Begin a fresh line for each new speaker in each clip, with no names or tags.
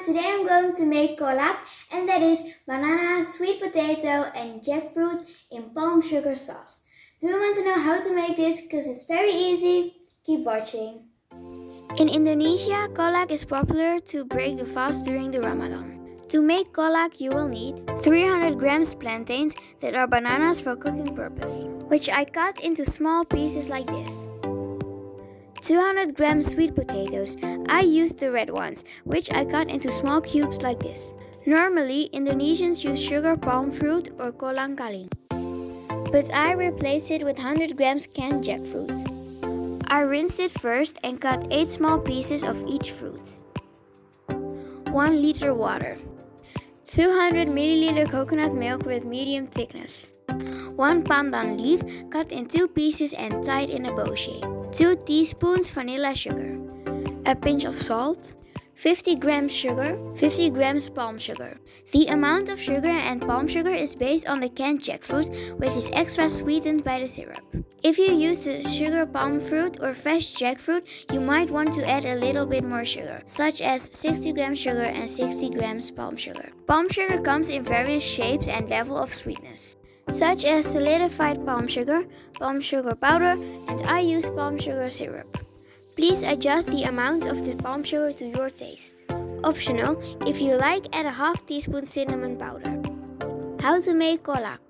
today I'm going to make kolak, and that is banana, sweet potato and jackfruit in palm sugar sauce. Do you want to know how to make this? Because it's very easy. Keep watching. In Indonesia, kolak is popular to break the fast during the Ramadan. To make kolak, you will need 300 grams plantains that are bananas for cooking purpose, which I cut into small pieces like this. 200 grams sweet potatoes. I used the red ones, which I cut into small cubes like this. Normally, Indonesians use sugar palm fruit or kolang kaling, but I replaced it with 100 grams canned jackfruit. I rinsed it first and cut 8 small pieces of each fruit. 1 liter water. 200 milliliter coconut milk with medium thickness. 1 pandan leaf cut in 2 pieces and tied in a bow shape. 2 teaspoons vanilla sugar. A pinch of salt. 50 grams sugar. 50 grams palm sugar. The amount of sugar and palm sugar is based on the canned jackfruit, which is extra sweetened by the syrup. If you use the sugar palm fruit or fresh jackfruit, you might want to add a little bit more sugar, such as 60 grams sugar and 60 grams palm sugar. Palm sugar comes in various shapes and level of sweetness, such as solidified palm sugar powder, and I use palm sugar syrup. Please adjust the amount of the palm sugar to your taste. Optional, if you like, add a half teaspoon cinnamon powder. How to make kolak.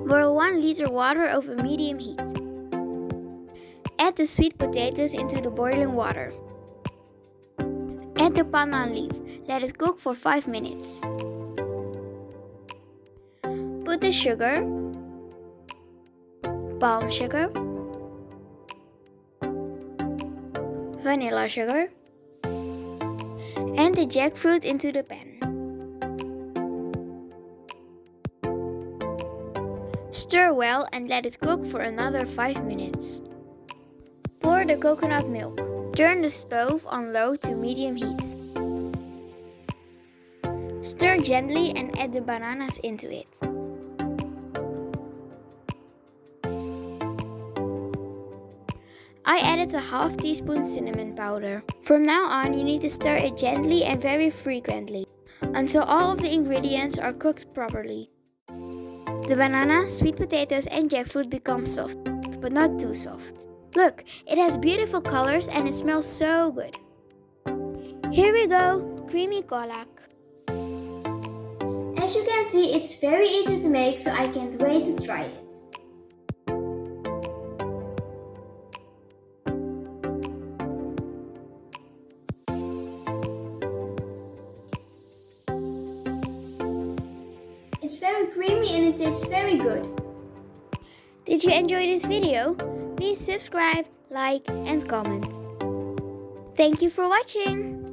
Boil 1 liter water over medium heat. Add the sweet potatoes into the boiling water. Add the pandan leaf. Let it cook for 5 minutes. Put the sugar, palm sugar, vanilla sugar, and the jackfruit into the pan. Stir well and let it cook for another 5 minutes. Pour the coconut milk. Turn the stove on low to medium heat. Stir gently and add the bananas into it. I added a half teaspoon cinnamon powder. From now on, you need to stir it gently and very frequently until all of the ingredients are cooked properly. The banana, sweet potatoes and jackfruit become soft, but not too soft. Look, it has beautiful colors and it smells so good. Here we go, creamy kolak. As you can see, it's very easy to make, so I can't wait to try it. It's very creamy and it tastes very good. Did you enjoy this video? Please subscribe, like and comment. Thank you for watching!